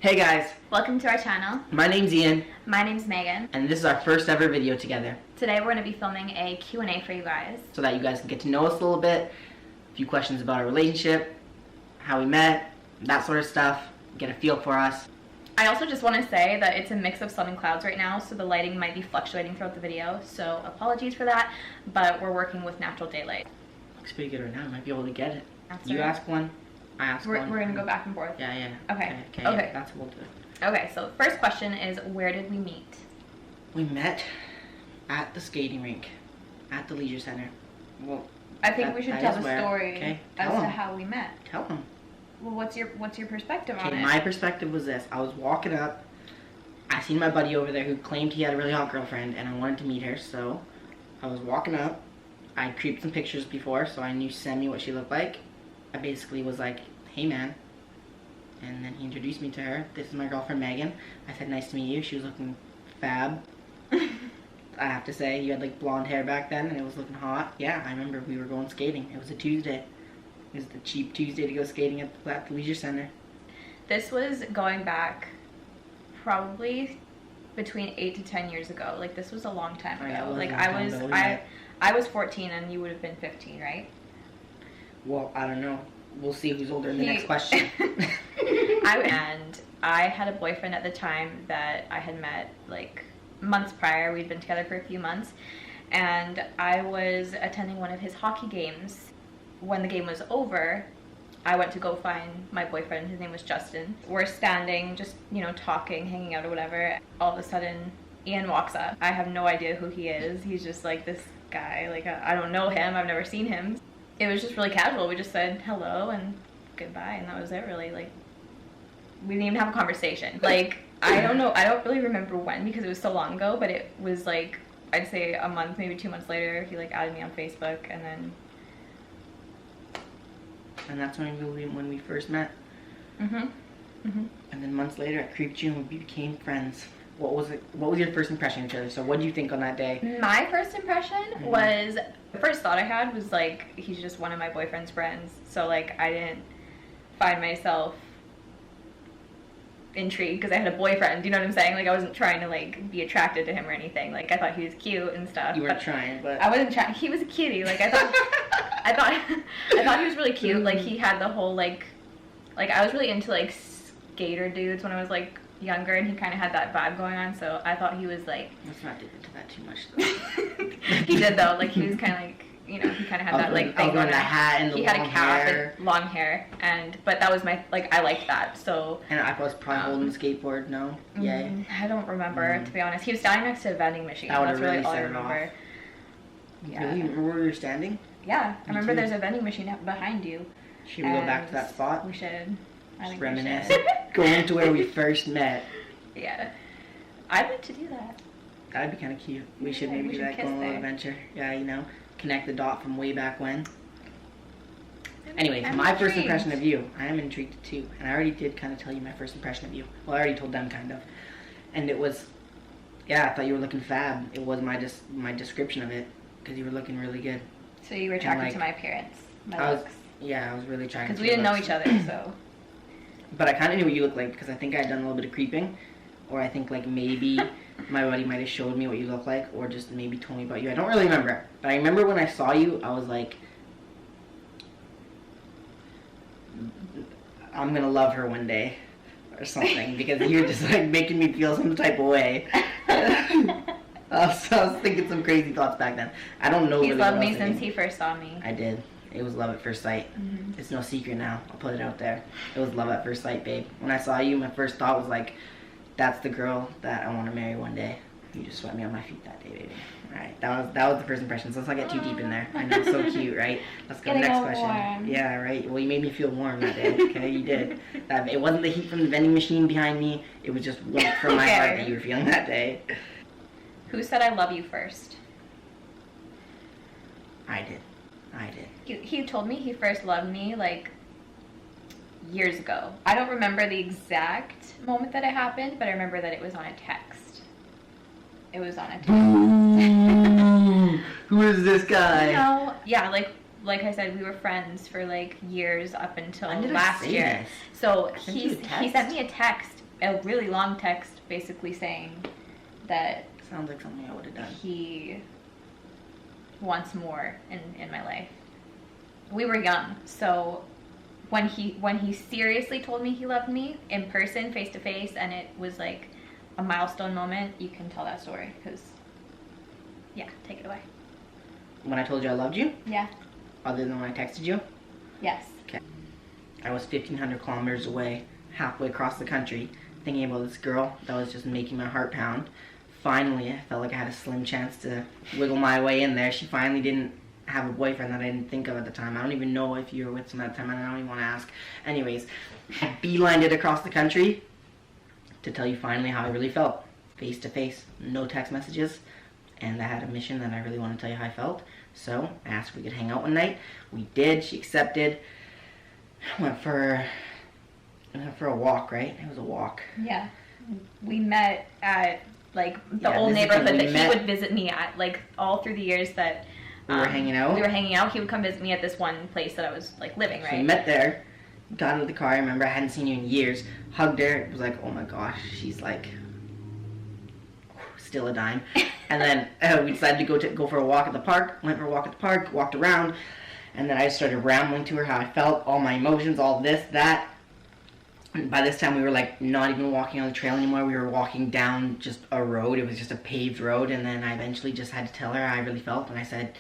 Hey guys, Welcome to our channel. my name's Ian, My name's Megan. and this is our first ever video together, Today we're going to be filming a Q&A for you guys. so that you guys can get to know us a little bit, a few questions about our relationship, how we met, that sort of stuff, get a feel for us. I also just want to say that it's a mix of sun and clouds right now, so the lighting might be fluctuating throughout the video, so apologies for that, but we're working with natural daylight. Looks pretty good right now, I might be able to get it. That's You right. ask one, I ask We're one. going to go back and forth. Yeah. Okay. Okay, Okay. Yeah, that's what we'll do. Okay, so the first question is, where did we meet? We met at the skating rink, at the leisure center. Well, I think we should that tell is the where- story okay, as tell to 'em. how we met. Tell them. Well, what's your perspective on Okay, it? my perspective was this. I was walking up. I seen my buddy over there who claimed he had a really hot girlfriend, and I wanted to meet her, so I was walking up. I creeped some pictures before, so I knew send me what she looked like. I basically was like, hey man. And then he introduced me to her. This is my girlfriend Megan. I said, nice to meet you. She was looking fab. I have to say, you had like blonde hair back then, and it was looking hot. Yeah, I remember we were going skating. It was a Tuesday. It was the cheap Tuesday to go skating at the leisure center. This was going back probably between 8 to 10 years ago. Like, this was a long time Oh, ago. yeah, it was Like, a long time ago, yeah. I was 14 and you would have been 15, right? Well, I don't know. We'll see who's older in the He- next question. I had a boyfriend at the time that I had met like months prior. We'd been together for a few months, and I was attending one of his hockey games. When the game was over, I went to go find my boyfriend. His name was Justin. We're standing, just, talking, hanging out or whatever. All of a sudden, Ian walks up. I have no idea who he is. He's just like this guy. Like, I don't know him. I've never seen him. It was just really casual. We just said hello and goodbye, and that was it, really. Like, we didn't even have a conversation. Like, I don't know. I don't really remember when because it was so long ago, but it was like, I'd say a month, maybe 2 months later, he like added me on Facebook, and then... And that's when we first met. And And then months later, I creeped you and we became friends. What was it? What was your first impression of each other? So what did you think on that day? my first impression was, the first thought I had was like, he's just one of my boyfriend's friends. So like, I didn't find myself intrigued because I had a boyfriend, you know what I'm saying? Like, I wasn't trying to like be attracted to him or anything. Like, I thought he was cute and stuff. You weren't trying, but I wasn't trying. He was a cutie. Like, I thought he was really cute. Like, he had the whole like I was really into like skater dudes when I was like younger, and he kind of had that vibe going on. So I thought he was like... Let's not dig into that too much, though. He did though. Like, he was kind of like, he kind of had that like thing going, the hat and the he long had a cap hair. and long hair, but that was my I liked that. So And I was probably holding the skateboard. No, yay. I don't remember, to be honest. He was standing next to a vending machine. That That's would've really really all I set it remember. Yeah. Really? You remember where we were standing? Yeah, I remember too. there's a vending machine behind you. Should we go back to that spot? We should. I Just think we reminisce. should. Going to where we first met. Yeah. I'd like to do that. That'd be kind of cute. We should Yeah, maybe we do should that, kiss go on a little there. adventure. Yeah, connect the dot from way back when. I'm Anyways, my first intrigued. impression of you, I am intrigued too. And I already did kind of tell you my first impression of you. Well, I already told them kind of. And it was, I thought you were looking fab. It was my description of it, because you were looking really good. So you were attracted like, to my appearance, my I was, looks. I was really trying to. Because we didn't know each other, so. But I kind of knew what you looked like, because I think I had done a little bit of creeping. Or I think like maybe my buddy might have showed me what you look like, or just maybe told me about you. I don't really remember. But I remember when I saw you, I was like, I'm gonna love her one day, or something, because you're just like making me feel some type of way. I was thinking some crazy thoughts back then. I don't know. He's really loved what I me was since thinking. he first saw me. I did. It was love at first sight. It's no secret now. I'll put it out there. It was love at first sight, babe. When I saw you, my first thought was like, that's the girl that I want to marry one day. You just swept me on my feet that day, baby. Alright, that was the first impression, so let's not get too deep in there. I know, so cute, right? Let's go to the Getting next all question. warm. Yeah, right. Well, you made me feel warm that day. Okay, you did. It wasn't the heat from the vending machine behind me. It was just warmth from my heart Okay. that you were feeling that day. Who said I love you first? I did. He told me he first loved me like years ago. I don't remember the exact moment that it happened, but I remember that it was on a text. It was on a text. Who is this guy? Yeah, like I said, we were friends for like years up until When did I last say year. this? So I sent you a he text? sent me a text a really long text basically saying that Sounds like something I would have done. he wants more in my life. We were young, so when he seriously told me he loved me in person, face to face, and it was like a milestone moment, you can tell that story, because yeah, take it away. When I told you I loved you? Yeah. Other than when I texted you? Yes. Okay. I was 1,500 kilometers away, halfway across the country, thinking about this girl that was just making my heart pound. Finally, I felt like I had a slim chance to wiggle my way in there. She finally didn't have a boyfriend that I didn't think of at the time. I don't even know if you were with someone at the time. I don't even want to ask. Anyways, I beelined it across the country to tell you finally how I really felt. Face to face, no text messages. And I had a mission that I really want to tell you how I felt. So I asked if we could hang out one night. We did. She accepted. Went for a walk, right? It was a walk. Yeah. We met at like the Yeah, old this is the thing, neighborhood we that met- he would visit me at, like all through the years that We were hanging out. We were hanging out. He would come visit me at this one place that I was like living, So we right? met there. Got into the car. I remember I hadn't seen you in years. Hugged her. It was like, oh my gosh, she's like still a dime. And then we decided to go for a walk at the park. Went for a walk at the park. Walked around. And then I started rambling to her how I felt, all my emotions, all this, that. And by this time, we were like not even walking on the trail anymore. We were walking down just a road. It was just a paved road. And then I eventually just had to tell her how I really felt. And I said,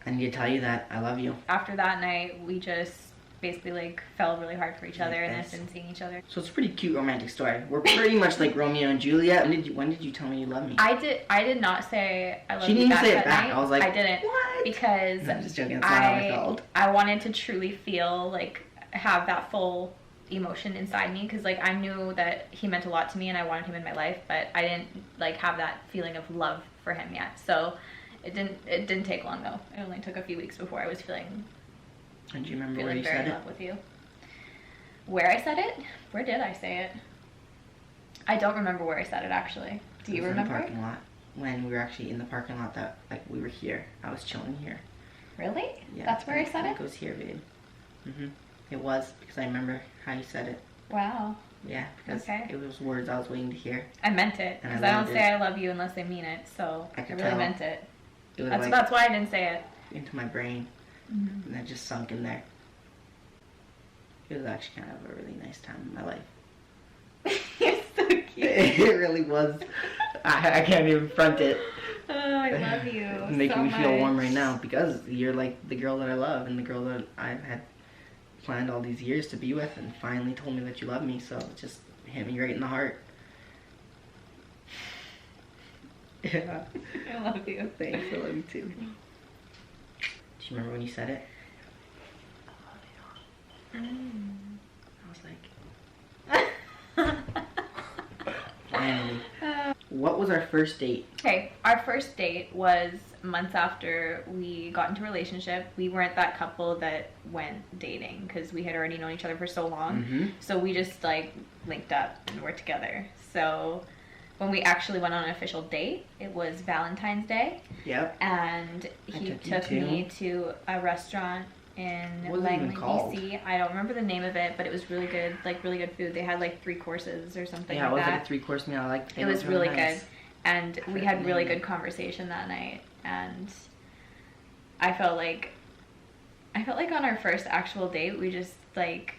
I need to tell you that I love you. After that night, we just basically like fell really hard for each Like other and this. then seeing each other. So it's a pretty cute romantic story. We're pretty much like Romeo and Juliet. When did you tell me you love me? I did not say I love She you didn't back say it that back. night. I was like, I didn't. what? Because No, I'm just joking. That's not how I felt. I wanted to truly feel like have that full emotion inside me, because like I knew that he meant a lot to me and I wanted him in my life, but I didn't like have that feeling of love for him yet. So it didn't take long though. It only took a few weeks before I was feeling And do you remember where you very said in it? love with you. Where I said it? Where did I say it? I don't remember where I said it actually. Do you It was remember? In the parking lot. When we were actually in the parking lot, that like we were here. I was chilling here. Really? Yeah. That's where I said it? It goes here, babe. It was because I remember how you said it. Wow. Yeah, because Okay. it was words I was waiting to hear. I meant it, And I because I don't loved say it. I love you unless I mean it, so I I could really tell. meant it. It was That's, like that's why I didn't say it. into my brain, and that just sunk in there. It was actually kind of a really nice time in my life. You're so cute. It really was. I can't even front it. Oh, I love you It's making so me feel warm much. right now because you're like the girl that I love and the girl that I've had planned all these years to be with, and finally told me that you love me. So it just hit me right in the heart. Yeah. I love you. Thanks. I love you too. Do you remember when you said it? I was like, finally. What was our first date? Okay, our first date was months after we got into a relationship. We weren't that couple that went dating because we had already known each other for so long. Mm-hmm. So we just like linked up and were together. So when we actually went on an official date, it was Valentine's Day, Yep. and he took you took to- me to a restaurant in What was it even Langley, called? BC. I don't remember the name of it, but it was really good, like really good food. They had like 3 courses or something Yeah, it like was that. like a 3-course meal. I liked It was really nice. good, and we forget had the really name. good conversation that night, and I felt like on our first actual date we just like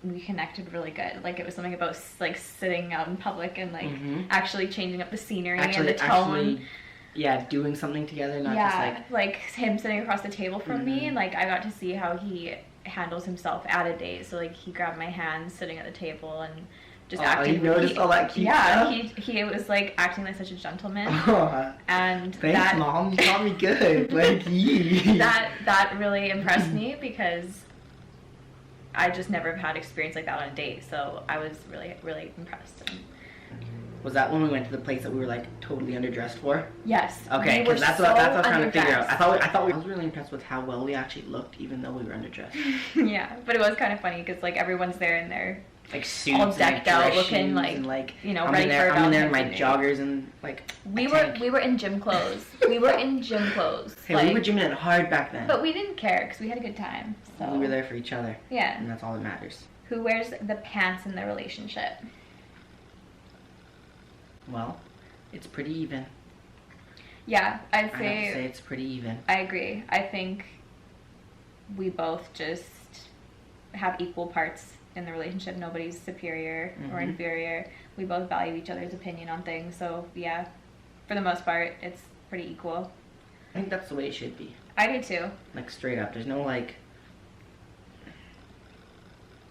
we connected really good. Like it was something about like sitting out in public and like Mhm. actually changing up the scenery and Actually, the tone. yeah, doing something together, not Yeah, just like him sitting across the table from me, Mhm. and like I got to see how he handles himself at a date. So like he grabbed my hand sitting at the table and just Oh, acting. you noticed all that cute yeah, stuff? he was like acting like such a gentleman, Oh, and thanks, that Mom. You taught me good. Like, yee. that really impressed me because I just never have had experience like that on a date. So I was really really impressed. Was that when we went to the place that we were like totally underdressed for? Yes. Okay, we were because that's what I was so trying to figure out. underdressed. I was really impressed with how well we actually looked, even though we were underdressed. Yeah, but it was kind of funny because like everyone's there in their Like suits, all and, decked like, out, dress looking shoes, like, and, like you know, I'm ready in there, for I'm in there in my Valentine's Day. joggers and like We a were tank. we were in gym clothes. We were in gym clothes. Hey, we were gymming it hard back then. But we didn't care because we had a good time. So We were there for each other, Yeah. and that's all that matters. Who wears the pants in the relationship? Well, it's pretty even. Yeah, I'd I have to say say it's pretty even. I agree. I think we both just have equal parts in the relationship. Nobody's superior or inferior. We both value each other's opinion on things. So yeah, for the most part, it's pretty equal. I think that's the way it should be. I do too. Like straight up. There's no like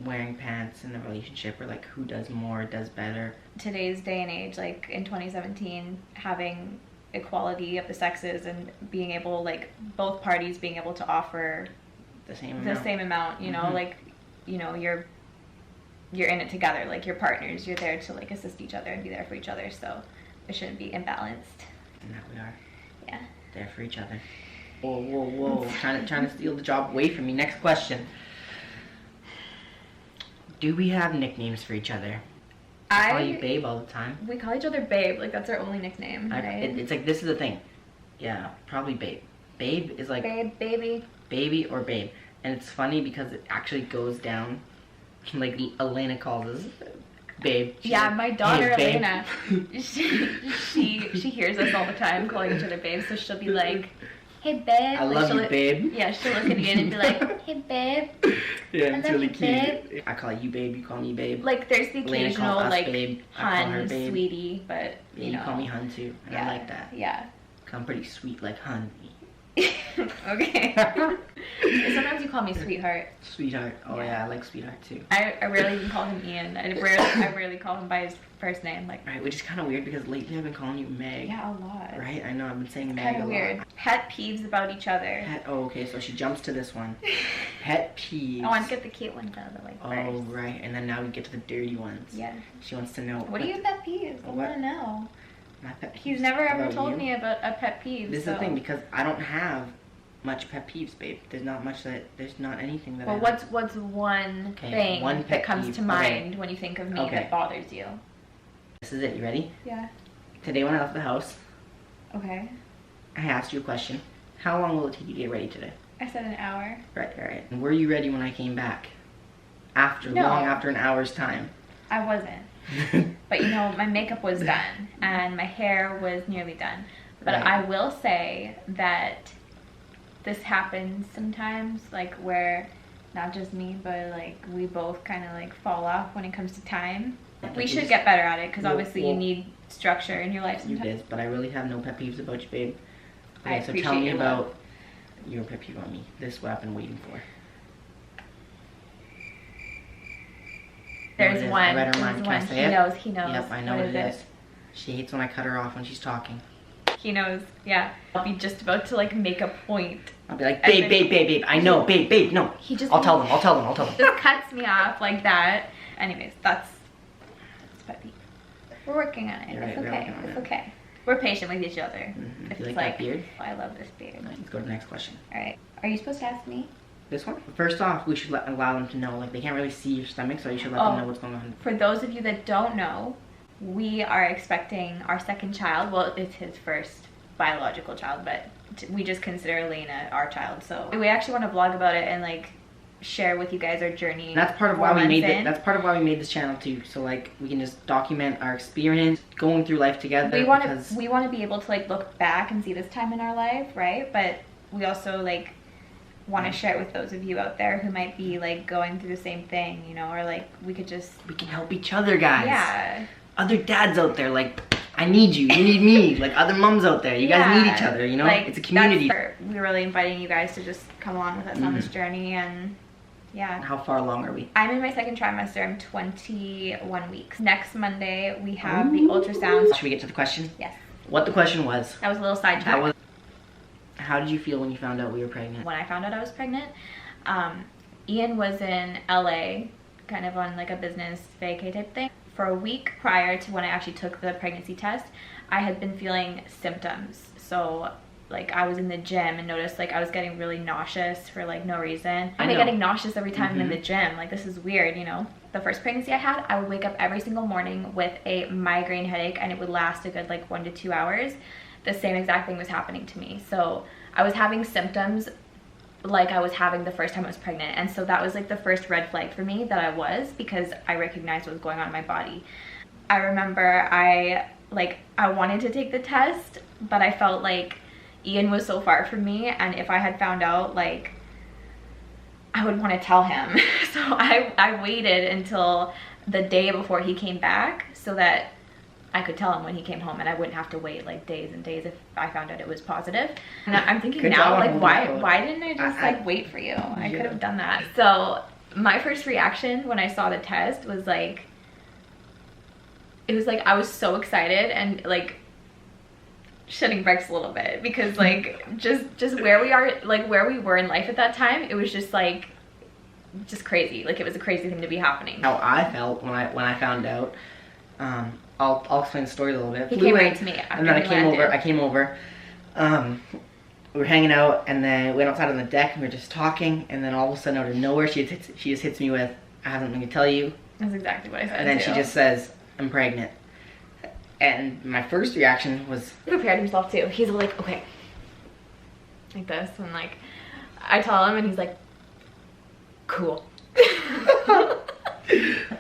wearing pants in a relationship or like who does more, does better. Today's day and age, like in 2017, having equality of the sexes and being able, like both parties being able to offer The same amount. you know, like, you know, you're in it together, like you're partners, you're there to like assist each other and be there for each other, so it shouldn't be imbalanced. And that we are. Yeah. There for each other. Whoa. trying to steal the job away from me. Next question. Do we have nicknames for each other? I call you babe all the time. We call each other babe, like that's our only nickname, right? It's like, this is the thing. Yeah, probably babe. Babe is like babe, baby. Baby or babe. And it's funny because it actually goes down, like Elena calls us babe. She's yeah, like, my daughter hey, Elena, she hears us all the time calling each other babe, so she'll be like, hey babe. I love you, babe. Yeah, she'll look at you and be like, hey babe. Yeah, it's really you, cute. babe. I call you babe, you call me babe. Like there's the Elena occasional calls us like babe. I call her hun, babe. sweetie, but Yeah, you know. call me hun too, and Yeah, I like that. Yeah. 'Cause I'm pretty sweet like hun. Okay. Sometimes you call me sweetheart. Sweetheart. Oh yeah, I like sweetheart too. I rarely even call him Ian. I rarely call him by his first name. Like, Right, which is kind of weird because lately I've been calling you Meg. yeah, a lot. Right, I know I've been saying Meg Kind a of lot. weird. Pet peeves about each other. Oh, okay, so she jumps to this one. Pet peeves. I want to get the cute ones out of the way Oh, first. right, and then now we get to the dirty ones. Yeah. She wants to know. What are your pet peeves? I What? want to know. My pet peeves He's never ever about told you? me about a pet peeve. This is so. the thing, because I don't have much pet peeves, babe. There's not much there's not anything that Well, I what's one Okay, thing one that pet comes peeve. to mind when you think of me Okay. that bothers you? This is it, you ready? Yeah. Today when I left the house, Okay. I asked you a question. How long will it take you to get ready today? I said an hour. Right. And were you ready when I came back? No. Long after an hour's time. I wasn't. But you know, my makeup was done and my hair was nearly done. But Right. I will say that this happens sometimes, like where not just me, but like we both kind of like fall off when it comes to time. We should get better at it because obviously you need structure in your life You sometimes. did, but I really have no pet peeves about you, babe. I Okay, so tell appreciate me your about love. your pet peeve on me. This is what I've been waiting for. There's There it is. one. I read her There's mind. Can I one. say He it? knows. He knows. Yep, I know What what it is. She hates when I cut her off when she's talking. He knows. Yeah. I'll be just about to like make a point. I'll be like, And babe, then- babe, babe, babe. I know, babe, no. He just I'll tell them. just cuts me off like that. Anyways, that's pet peeve. We're working on it. You're right, It's we're okay. working on It's it. okay. We're patient with each other. Mhm. If You it's like that beard? Oh, I love this beard. Let's go to the next question. All right. Are you supposed to ask me? This one? First off, we should allow them to know. Like, they can't really see your stomach, so you should let them know what's going on. For those of you that don't know, we are expecting our second child. Well, it's his first biological child, but we just consider Elena our child. So we actually want to vlog about it and like share with you guys our journey. And that's part of 4 why we months made in. That's part of why we made this channel too. So like we can just document our experience going through life together. We want because to be able to like look back and see this time in our life, right? But we also like want to share it with those of you out there who might be like going through the same thing, you know, or like we could just we can help each other, guys. yeah. Other dads out there, like I need you need me. Like other moms out there, you guys need each other. You know, like, it's a community. We're really inviting you guys to just come along with us on this journey, and yeah. How far along are we? I'm in my second trimester. I'm 21 weeks. Next Monday we have the ultrasounds. Should we get to the question? Yes. What the question was? That was a little sidetrack. That was. How did you feel when you found out we were pregnant? When I found out I was pregnant, Ian was in LA, kind of on like a business vacay type thing. For a week prior to when I actually took the pregnancy test, I had been feeling symptoms. So like I was in the gym and noticed like I was getting really nauseous for like no reason. I'm getting nauseous every time I'm in the gym. Like this is weird, you know. The first pregnancy I had, I would wake up every single morning with a migraine headache and it would last a good like 1 to 2 hours. The same exact thing was happening to me. So I was having symptoms like I was having the first time I was pregnant, and so that was like the first red flag for me that I was, because I recognized what was going on in my body. I remember I like, I wanted to take the test, but I felt like Ian was so far from me, and if I had found out, like, I would want to tell him. So I waited until the day before he came back so that I could tell him when he came home, and I wouldn't have to wait like days and days if I found out it was positive. And I'm thinking now, like, why didn't I just like wait for you? I could have done that. So my first reaction when I saw the test was like, it was like I was so excited and like shitting bricks a little bit, because like just where we are, like where we were in life at that time, it was just like just crazy. Like, it was a crazy thing to be happening. How I felt when I found out. I'll explain the story a little bit. He came right to me after and then we landed. I came over. We were hanging out, and then we went outside on the deck, and we were just talking, and then all of a sudden, out of nowhere, she just hits me with, "I have something to tell you." That's exactly what I said. And then too. she just says, "I'm pregnant." And my first reaction was, he prepared himself too. He's like, okay, like this, and like I tell him, and he's like, cool.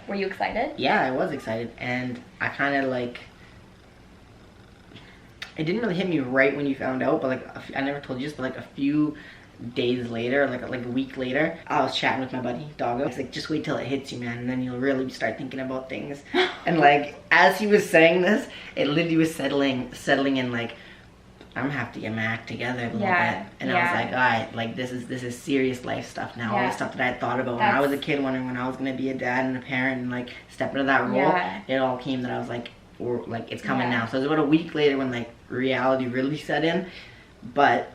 Were you excited? yeah, I was excited, and I kind of like, it didn't really hit me right when you found out, but like, I never told you this, but like a few days later, like a week later, I was chatting with my buddy Doggo. It's like, just wait till it hits you, man, and then you'll really start thinking about things. And like, as he was saying this, it literally was settling in, like, I'm gonna have to get my act together a little bit. And I was like, all right, like, this is serious life stuff now. All the stuff that I had thought about when I was a kid, wondering when I was gonna be a dad and a parent and like step into that role, it all came that I was like, it's coming now. So it was about a week later when like reality really set in. But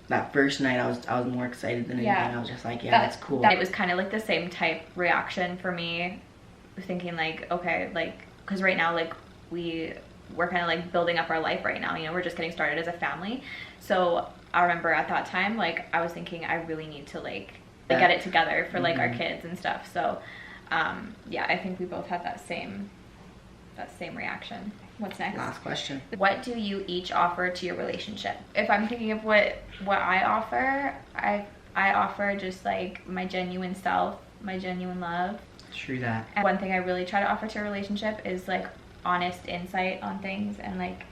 that first night, I was more excited than anything. I was just like, that's cool. It was kind of like the same type reaction for me, thinking like, okay, like, because right now, like, we're kind of like building up our life right now, you know, we're just getting started as a family. So I remember at that time, like, I was thinking I really need to like get it together for like our kids and stuff. So yeah, I think we both had that same reaction. What's next? Last question. What do you each offer to your relationship? If I'm thinking of what I offer, I offer just like my genuine self, my genuine love. True that. And one thing I really try to offer to a relationship is like honest insight on things, and like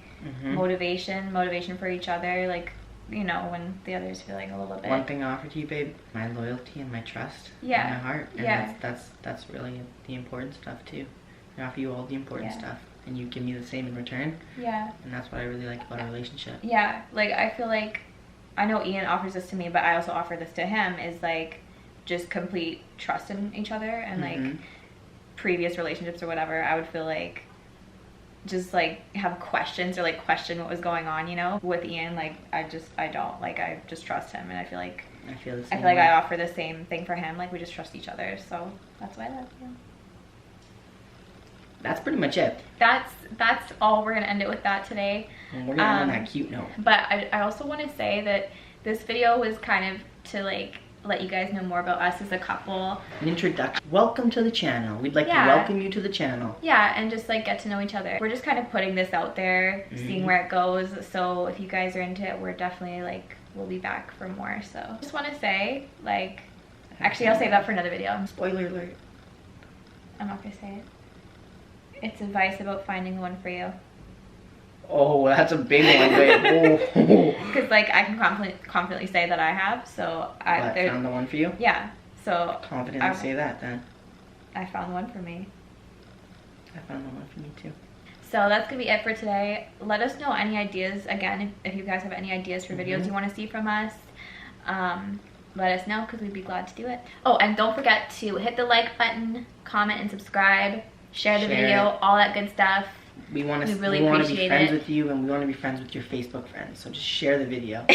motivation for each other, like, you know, when the other's feeling a little bit. One thing I offer to you, babe, my loyalty and my trust and my heart. And that's really the important stuff too. I offer you all the important stuff, and you give me the same in return. Yeah. And that's what I really like about our relationship. Yeah, like, I feel like, I know Ian offers this to me, but I also offer this to him, is like just complete trust in each other. And like previous relationships or whatever, I would feel like just like have questions or like question what was going on, you know. With Ian, like, I don't, like, I just trust him, and I feel like I offer the same thing for him. Like, we just trust each other, so that's why I love you. That's pretty much it. That's all. We're gonna end it with that today. And we're gonna end on that cute note. But I also want to say that this video was kind of to like let you guys know more about us as a couple. An introduction. Welcome to the channel. We'd like to welcome you to the channel. Yeah, and just like get to know each other. We're just kind of putting this out there, seeing where it goes. So if you guys are into it, we're definitely like, we'll be back for more. So just want to say, like, actually I'll save that for another video. Spoiler alert. I'm not gonna say it. It's advice about finding the one for you. Oh, that's a big one, babe. Because like, I can confidently say that I have. So I found the one for you. Yeah. So confidently say that then. I found the one for me. I found the one for me too. So that's gonna be it for today. Let us know any ideas. Again, if you guys have any ideas for videos you want to see from us, let us know, because we'd be glad to do it. Oh, and don't forget to hit the like button, comment and subscribe, share the video, all that good stuff. We want to really be friends with you, and we want to be friends with your Facebook friends. So just share the video.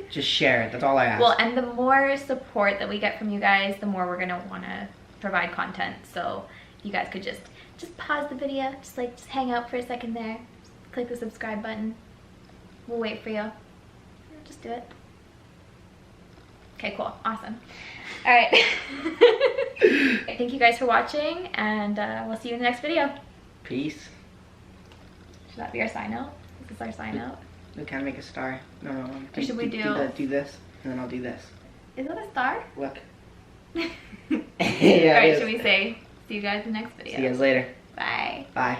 Just share it. That's all I ask. Well, and the more support that we get from you guys, the more we're gonna want to provide content. So you guys could just pause the video, just hang out for a second there, just click the subscribe button. We'll wait for you. Just do it. Okay, cool, awesome. All right. Thank you guys for watching, and we'll see you in the next video. Peace. Should that be our sign out? Is this our sign out? We kind of make a star. No. Or should we do this, and then I'll do this. Is that a star? Look. Yeah, alright, should we say see you guys in the next video? See you guys later. Bye. Bye.